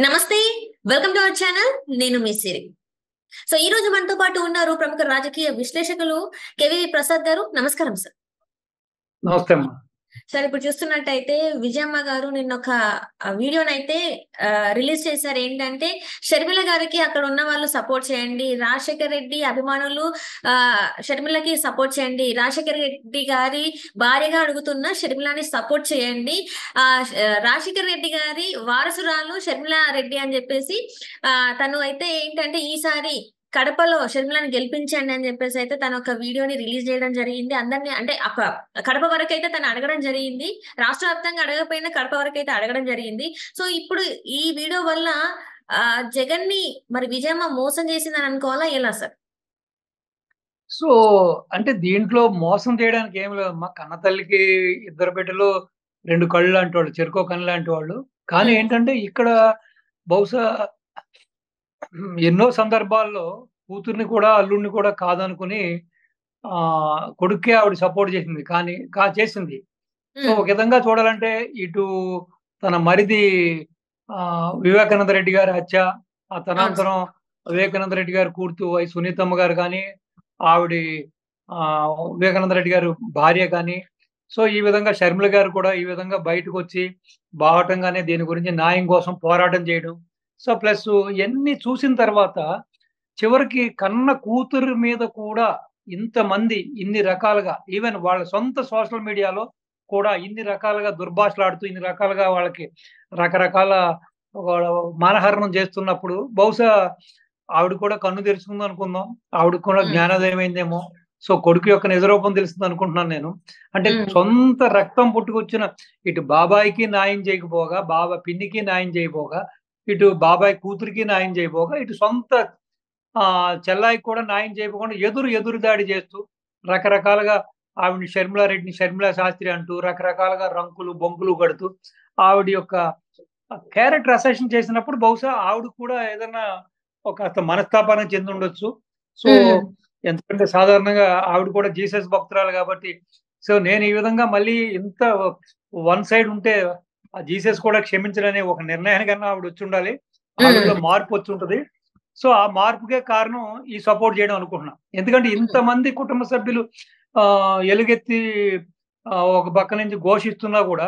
నమస్తే. Welcome to our channel. నేను మీ సిరి. ఈ రోజు మనతో పాటు ఉన్నారు ప్రముఖ రాజకీయ విశ్లేషకులు కేవీవి ప్రసాద్ గారు. నమస్కారం సార్. నమస్తే అమ్మా. సార్ ఇప్పుడు చూస్తున్నట్టయితే విజయమ్మ గారు నిన్నొక వీడియోనైతే రిలీజ్ చేశారు. ఏంటంటే షర్మిల గారికి అక్కడ ఉన్న వాళ్ళు సపోర్ట్ చేయండి. రాజశేఖర్ రెడ్డి అభిమానులు షర్మిలకి సపోర్ట్ చేయండి. రాజశేఖర్ రెడ్డి గారి భార్యగా అడుగుతున్న షర్మిలని సపోర్ట్ చేయండి. రాజశేఖర్ రెడ్డి గారి వారసురాలు షర్మిల రెడ్డి అని చెప్పేసి తను అయితే ఏంటంటే ఈసారి కడపలో షర్మిలని గెలిపించండి అని చెప్పేసి అయితే తన ఒక వీడియోని రిలీజ్ చేయడం జరిగింది. అందరినీ అంటే కడప వరకు అయితే తను అడగడం జరిగింది. రాష్ట్ర వ్యాప్తంగా అడగకపోయినా కడప వరకు అయితే అడగడం జరిగింది. ఇప్పుడు ఈ వీడియో వల్ల జగన్ ని మరి విజయమ్మ మోసం చేసిందని అనుకోవాలా ఎలా సార్? సో, అంటే దీంట్లో మోసం చేయడానికి ఏమి లేదమ్మా. కన్న తల్లికి ఇద్దరు బిడ్డలు 2 కళ్ళు లాంటి వాళ్ళు. చెరకో కన్ను లాంటి వాళ్ళు. కానీ ఏంటంటే ఇక్కడ బహుశా ఎన్నో సందర్భాల్లో కూతుర్ని కూడా, అల్లుడిని కూడా కాదనుకుని కొడుక్కే ఆవిడ సపోర్ట్ చేసింది. కానీ చేసింది. సో, ఒక విధంగా చూడాలంటే ఇటు తన మరిది వివేకానంద రెడ్డి గారి హత్య, ఆ తదనంతరం వివేకానంద రెడ్డి గారి కూతురు వై సునీతమ్మ గారు కానీ, ఆవిడ వివేకానంద రెడ్డి గారు భార్య కానీ, సో ఈ విధంగా షర్మిల గారు కూడా ఈ విధంగా బయటకొచ్చి బాహటంగానే దీని గురించి న్యాయం కోసం పోరాటం చేయడం. సో ప్లస్ ఇయన్నీ చూసిన తర్వాత చివరికి కన్న కూతురు మీద కూడా ఇంతమంది ఇన్ని రకాలుగా ఈవెన్ వాళ్ళ సొంత సోషల్ మీడియాలో కూడా ఇన్ని రకాలుగా దుర్భాషలాడుతూ, ఇన్ని రకాలుగా వాళ్ళకి రకరకాల మానహరణం చేస్తున్నప్పుడు బహుశా ఆవిడ కూడా కన్ను తెరుచుకుందనుకుందాం. ఆవిడకి కూడా జ్ఞానోదయం అయిందేమో. సో కొడుకు యొక్క నిజ రూపం తెలుస్తుంది అనుకుంటున్నాను నేను. అంటే సొంత రక్తం పుట్టుకొచ్చిన ఇటు బాబాయికి న్యాయం చేయకపోగా, పిన్నికి న్యాయం చేయబోగా, ఇటు బాబాయ్ కూతురికి న్యాయం చేయబోగా, ఇటు సొంత చెల్లాయికి కూడా న్యాయం చేయకుండా ఎదురు దాడి చేస్తూ రకరకాలుగా ఆవిడని షర్మిలారెడ్డిని షర్మిలా శాస్త్రి అంటూ రకరకాలుగా రంకులు బొంకులు కడుతూ ఆవిడ యొక్క క్యారెక్టర్ అసెషన్ చేసినప్పుడు బహుశా ఆవిడ కూడా ఏదైనా కాస్త మనస్తాపానం చెంది ఉండొచ్చు. సో ఎందుకంటే సాధారణంగా ఆవిడ కూడా జీసస్ భక్తురాలు కాబట్టి, సో నేను ఈ విధంగా మళ్ళీ ఇంత వన్ సైడ్ ఉంటే ఆ జీసస్ కూడా క్షమించడనే ఒక నిర్ణయానికన్నా ఆవిడ వచ్చి ఉండాలి. ఆవిడలో మార్పు వచ్చి ఉంటది. సో ఆ మార్పుకే కారణం ఈ సపోర్ట్ చేయడం అనుకుంటున్నా. ఎందుకంటే ఇంతమంది కుటుంబ సభ్యులు ఎలుగెత్తి ఒక పక్క నుంచి ఘోషిస్తున్నా కూడా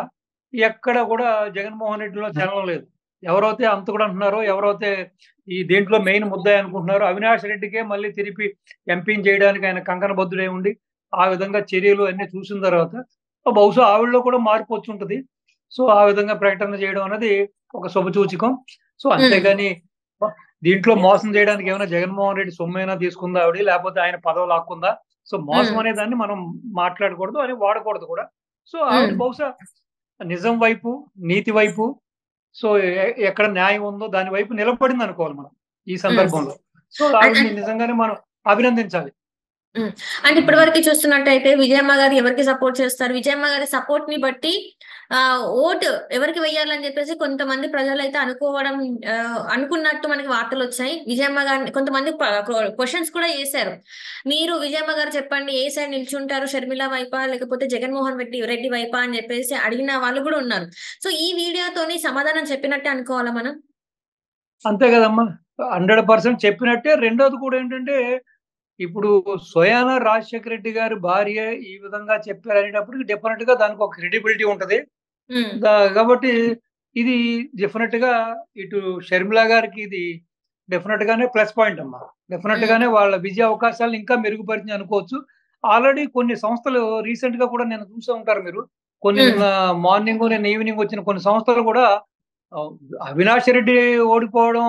ఎక్కడ కూడా జగన్మోహన్ రెడ్డిలో చలనం లేదు. ఎవరైతే అంతకుడు అంటున్నారో, ఎవరైతే ఈ దేంట్లో మెయిన్ ముద్దాయి అనుకుంటున్నారో అవినాష్ రెడ్డికే మళ్ళీ తిరిపి ఎంపీని చేయడానికి ఆయన కంకణబద్ధుడై ఉండి ఆ విధంగా చర్యలు అన్ని చూసిన తర్వాత బహుశా ఆవిడలో కూడా మార్పు వచ్చి ఉంటది. సో ఆ విధంగా ప్రకటన చేయడం అనేది ఒక శుభసూచకం. సో అంతేగాని దీంట్లో మోసం చేయడానికి ఏమైనా జగన్మోహన్ రెడ్డి సొమ్మైనా తీసుకుందా ఆవిడ, లేకపోతే ఆయన పదవి లాక్కుందా? సో మోసం అనే దాన్ని మనం మాట్లాడకూడదు, అని వాడకూడదు కూడా. సో ఆవిడ బహుశా నిజం వైపు, నీతి వైపు, సో ఎక్కడ న్యాయం ఉందో దాని వైపు నిలబడింది అనుకోవాలి మనం ఈ సందర్భంలో. సో ఆవిడని నిజంగానే మనం అభినందించాలి. అంటే ఇప్పటి వరకు చూస్తున్నట్టయితే విజయమ్మ గారు ఎవరికి సపోర్ట్ చేస్తారు? విజయమ్మ గారి సపోర్ట్ ని బట్టి ఓటు ఎవరికి వేయాలని చెప్పేసి కొంతమంది ప్రజలైతే అనుకున్నట్టు మనకి వార్తలు వచ్చాయి. విజయమ్మ గారిని కొంతమంది క్వశ్చన్స్ కూడా చేశారు. మీరు విజయమ్మ గారు చెప్పండి, ఏ సైడ్ నిల్చుంటారు, షర్మిల వైపా లేకపోతే జగన్మోహన్ రెడ్డి వైపా అని చెప్పేసి అడిగిన వాళ్ళు కూడా ఉన్నారు. సో ఈ వీడియోతోని సమాధానం చెప్పినట్టే అనుకోవాలా మనం? అంతే కదమ్మా, 100% చెప్పినట్టే. రెండోది కూడా ఏంటంటే ఇప్పుడు స్వయాన రాజశేఖర రెడ్డి గారి భార్య ఈ విధంగా చెప్పారనేటప్పటికి డెఫినెట్ గా దానికి ఒక క్రెడిబిలిటీ ఉంటది. కాబట్టి ఇది డెఫినెట్ గా ఇటు షర్మిల గారికి ఇది డెఫినెట్ గానే ప్లస్ పాయింట్ అమ్మా. డెఫినెట్ గానే వాళ్ళ విజయ అవకాశాలను ఇంకా మెరుగుపరిచి అనుకోవచ్చు. ఆల్రెడీ కొన్ని సంస్థలు రీసెంట్ గా కూడా నేను చూసే ఉంటారు మీరు. కొన్ని మార్నింగ్ నేను ఈవినింగ్ వచ్చిన కొన్ని సంస్థలు కూడా అవినాష్ రెడ్డి ఓడిపోవడం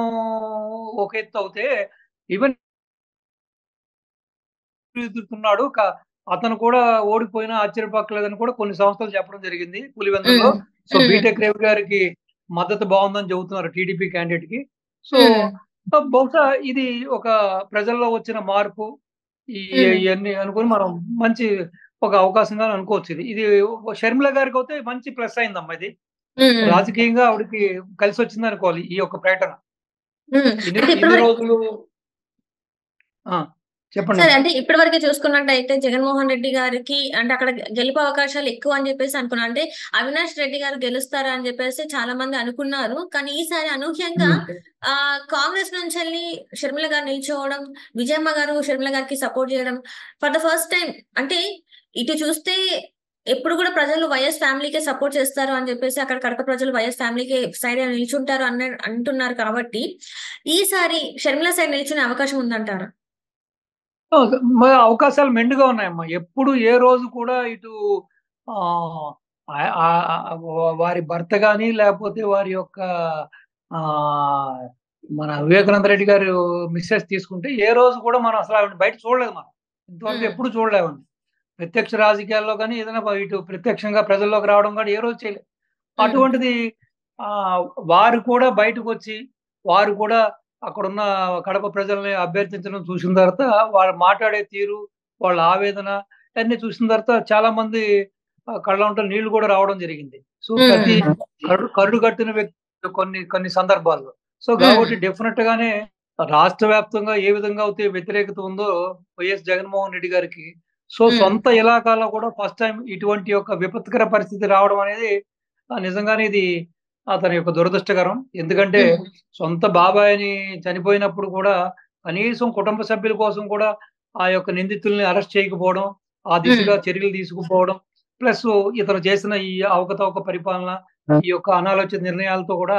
ఒక ఎత్తు అవుతే, ఈవెన్ ఎదుర్కొన్నాడు. అతను కూడా ఓడిపోయినా ఆశ్చర్యపక్కలేదని కూడా కొన్ని సంస్థలు చెప్పడం జరిగింది పులివెందులో. సో బీటెక్ రేవ్ గారికి మద్దతు బాగుందని చెబుతున్నారు టీడీపీ క్యాండిడేట్ కి. సో బహుశా ఇది ఒక ప్రజల్లో వచ్చిన మార్పు ఇవన్నీ అనుకుని మనం మంచి ఒక అవకాశంగా అనుకోవచ్చు. ఇది షర్మిల గారికి అయితే మంచి ప్లస్ అయిందమ్మా. ఇది రాజకీయంగా ఆవిడకి కలిసి వచ్చింది అనుకోవాలి ఈ యొక్క ప్రకటన. ఇన్ని రోజులు చెప్పండి సరే. అమ్మా. అంటే ఇప్పటివరకే చూసుకున్నట్టయితే జగన్మోహన్ రెడ్డి గారికి అంటే అక్కడ గెలుపు అవకాశాలు ఎక్కువ అని చెప్పేసి అనుకున్నారు. అంటే అవినాష్ రెడ్డి గారు గెలుస్తారు అని చెప్పేసి చాలా మంది అనుకున్నారు. కానీ ఈసారి అనూహ్యంగా ఉమ్. కాంగ్రెస్ నుంచెల్లి షర్మిల గారు నిల్చోవడం, విజయమ్మ గారు షర్మిల గారికి సపోర్ట్ చేయడం ఫర్ ద ఫస్ట్ టైమ్. అంటే ఇటు చూస్తే ఎప్పుడు కూడా ప్రజలు వైఎస్ ఫ్యామిలీకే సపోర్ట్ చేస్తారు అని చెప్పేసి అక్కడ కడప ప్రజలు వైఎస్ ఫ్యామిలీకి సైడ్ నిల్చుంటారు అంటున్నారు కాబట్టి ఈసారి షర్మిల సైడ్ నిల్చునే అవకాశం ఉందంటారా? అవకాశాలు మెండుగా ఉన్నాయమ్మా. ఎప్పుడు ఏ రోజు కూడా ఇటు ఆహ్, ఆహ్, వారి భర్త గాని, లేపోతే వారి యొక్క ఆహ్, మన వివేకానంద రెడ్డి గారు మిసెస్ తీసుకుంటే, ఏ రోజు కూడా మనం అసలు ఆవిడని బయట చూడలేదు మనం. ఇంతవరకు హ్మ్. ఎప్పుడు చూడలేమండి. ప్రత్యక్ష రాజకీయాల్లో గాని, ఏదైనా ఇటు ప్రత్యక్షంగా ప్రజల్లోకి రావడం గాని ఏ రోజు చేయలేదు. హ్మ్. అటువంటిది ఆహ్, వారు కూడా బయటకొచ్చి, వారు కూడా అక్కడున్న కడప ప్రజల్ని అభ్యర్థించడం చూసిన తర్వాత, వాళ్ళు మాట్లాడే తీరు, వాళ్ళ ఆవేదన అయన్నీ చూసిన తర్వాత చాలామంది కళ్ళంట నీళ్లు కూడా రావడం జరిగింది. సో, ప్రతి హ్మ్. కరుడు కట్టిన వ్యక్తి కొన్ని కొన్ని సందర్భాల్లో. సో, హ్మ్. కాబట్టి డెఫినెట్ గానే రాష్ట్ర వ్యాప్తంగా ఏ విధంగా అయితే వ్యతిరేకత ఉందో వైఎస్ జగన్మోహన్ రెడ్డి గారికి, సో, హ్మ్. సొంత ఇలాకాలో కూడా ఫస్ట్ టైమ్ ఇటువంటి యొక్క విపత్కర పరిస్థితి రావడం అనేది నిజంగానే ఇది అతని యొక్క దురదృష్టకరం. ఎందుకంటే హ్మ్. సొంత బాబాయిని చనిపోయినప్పుడు కూడా కనీసం కుటుంబ సభ్యుల కోసం కూడా ఆ యొక్క నిందితుల్ని అరెస్ట్ చేయకపోవడం, ఆ హ్మ్. దిశగా చర్యలు తీసుకుపోవడం, ప్లస్ ఇతను చేసిన ఈ అవకతవక పరిపాలన, ఈ యొక్క అనాలోచిత నిర్ణయాలతో కూడా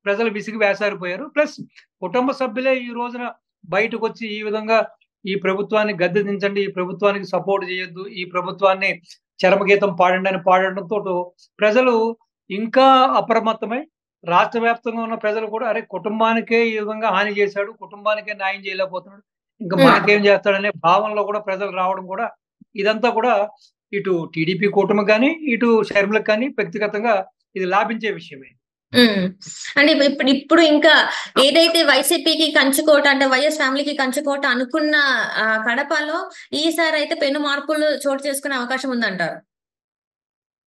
ప్రజలు విసిగి వేసారిపోయారు. ప్లస్ కుటుంబ సభ్యులే ఈ రోజున బయటకొచ్చి ఈ విధంగా ఈ ప్రభుత్వాన్ని గద్దె దించండి, ఈ ప్రభుత్వానికి సపోర్ట్ చేయొద్దు, ఈ ప్రభుత్వాన్ని చరమగీతం పాడండి అని పాడడంతోటి ప్రజలు ఇంకా అప్రమత్తమై రాష్ట్ర వ్యాప్తంగా ఉన్న ప్రజలు కూడా అరే! కుటుంబానికే ఈ విధంగా హాని చేశాడు, కుటుంబానికే న్యాయం చేయలేకపోతున్నాడు. ఇంక హ్మ్. మనకేం చేస్తాడనే భావనలో కూడా ప్రజలు రావడం కూడా ఇదంతా కూడా ఇటు టీడీపీ కూటమికి గాని, ఇటు షర్మిలకు కానీ వ్యక్తిగతంగా ఇది లాభించే విషయమే. హ్మ్. అంటే ఇప్పుడు ఇంకా ఏదైతే వైసీపీకి కంచుకోట అంటే వైఎస్ ఫ్యామిలీకి కంచుకోట అనుకున్న కడపలో ఈసారైతే పెను మార్పులు చోటు చేసుకునే అవకాశం ఉందంటారు.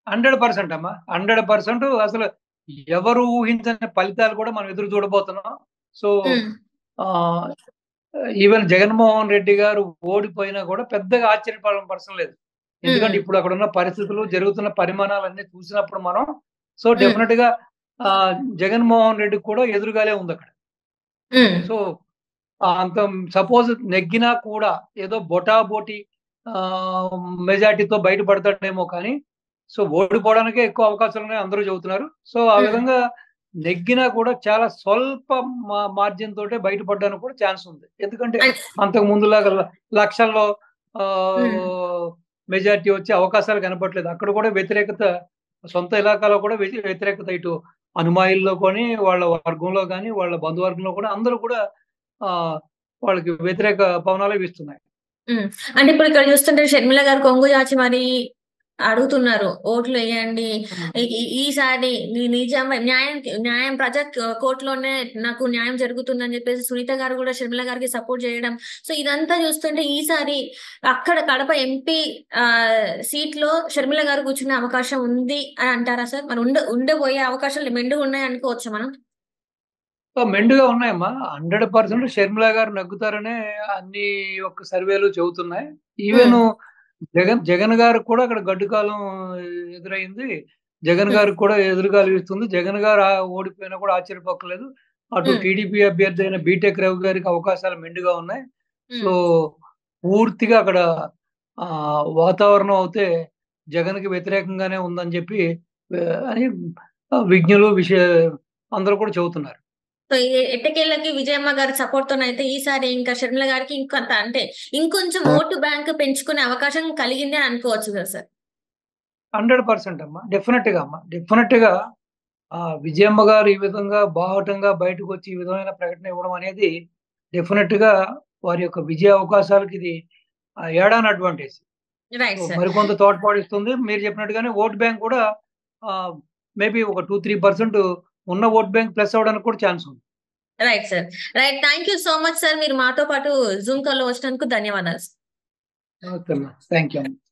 100% అమ్మా. 100% అసలు ఎవరు ఊహించని ఫలితాలు కూడా మనం ఎదురు చూడబోతున్నాం. సో, హ్మ్. ఆహ్, ఈవెన్ జగన్మోహన్ రెడ్డి గారు ఓడిపోయినా కూడా పెద్దగా ఆశ్చర్యపడవలసిన లేదు. ఎందుకంటే హ్మ్. ఇప్పుడు అక్కడున్న పరిస్థితులు, జరుగుతున్న పరిమాణాలన్నీ చూసినప్పుడు మనం సో, హ్మ్. డెఫినిట్‌గా జగన్మోహన్ రెడ్డికి కూడా ఎదురుగాలే ఉందక్కడ. హ్మ్. సో, అంత సపోజ్ నెగ్గినా కూడా ఏదో బొటాబోటి ఆహ్, మెజారిటీతో బయటపడతాడేమో కానీ, సో, ఓడిపోవడానికే ఎక్కువ అవకాశాలున్నాయని అందరూ చెబుతున్నారు. సో, ఆ హ్మ్. విధంగా నెగ్గినా కూడా చాలా స్వల్ప మార్జిన్ తోటే బయటపడడానికి కూడా ఛాన్స్ ఉంది. ఎందుకంటే అన్ అంతకు ముందులాగా లక్షల్లో హ్మ్. ఆహ్, మెజారిటీ వచ్చే అవకాశాలు కనపట్లేదు. అక్కడ కూడా వ్యతిరేకత సొంత ఇలాకాలో కూడా వ్యతిరేకత ఇటు అనుమాయుల్లో కొని, వాళ్ళ వర్గంలో గాని, వాళ్ళ బంధువర్గంలో కూడా అందరూ కూడా ఆహ్, వాళ్ళకి వ్యతిరేక పవనాలే వీస్తున్నాయి. హ్మ్. అంటే ఇప్పుడు ఇక్కడ చూస్తుంటే షర్మిల గారు కొంగు చాచి మరి అడుగుతున్నారు. ఓట్లెయ్యండి. హ్మ్. ఈసారి న్యాయం ప్రజా కోర్ట్‌లోనే నాకు న్యాయం జరుగుతుందని చెప్పేసి సునీత గారు గూడా షర్మిల గారికి సపోర్ట్ జేయడం. సో, ఇదంతా చూస్తుంటే ఈసారి అక్కడ కడప ఎంపీ సీట్‌లో షర్మిల గారు కూర్చునే అవకాశం ఉంది అని అంటారా సార్? మరి ఉండబోయే అవకాశాలు మెండుగున్నాయి అనుకోవచ్చా మనం? మెండుగా ఉన్నాయమ్మా. 100% షర్మిల గారు నెగ్గుతారనే అన్ని ఒక్క సర్వేలు చెబుతున్నాయి. హ్మ్. ఈవెను జగన్ గారికి కూడా అక్కడ గడ్డు కాలం ఎదురైంది. జగన్ హ్మ్. గారికి కూడా ఎదురుగాలి వీస్తుంది. జగన్ గారు ఓడిపోయినా కూడా ఆశ్చర్యపోక్కర్లేదు. అటు హ్మ్. టీడీపీ అభ్యర్థి అయిన బీటెక్ రవి గారికి అవకాశాలు మెండుగా ఉన్నాయి. సో, హ్మ్. పూర్తిగా అక్కడ వాతావరణం అయితే జగన్‌కి వ్యతిరేకంగానే ఉందని చెప్పి అని విజ్ఞులు అందరూ కూడా చెబుతున్నారు. సో, ఎట్టకేలకి విజయమ్మ గారి సపోర్ట్‌తోనైతే ఈసారి ఇంకా షర్మిల గారికి ఇంకొంత అంటే ఇంకొంచెం ఓటు బ్యాంక్ పెంచుకునే అవకాశం కలిగింది అని అనుకోవచ్చు గదా సార్? 100% అమ్మా. డెఫినెట్‌గా అమ్మా. డెఫినెట్‌గా విజయమ్మ గారు ఈ విధంగా బాహటంగా బయటకొచ్చి ఈ విధమైన ప్రకటన ఇవ్వడం అనేది డెఫినెట్‌గా వారి యొక్క విజయ అవకాశాలకి ఇది add on advantage. So, right sir. మరికొంత తోడ్పాటిస్తుంది. మీరు చెప్పినట్టుగానే ఓట్ బ్యాంక్ కూడా ఆహ్, మేబీ ఒక 2, 3% ఉన్న ఓట్ బ్యాంక్ ప్లస్ అవ్వడానికి కూడా ఛాన్స్ ఉంది. Right sir. Right. Thank you so much sir. మీరు మాతో పాటు జూమ్ కాల్‌లో వచ్చినందుకు ధన్యవాదాలు. ఓకే అమ్మా. థాంక్ యూ అమ్మా.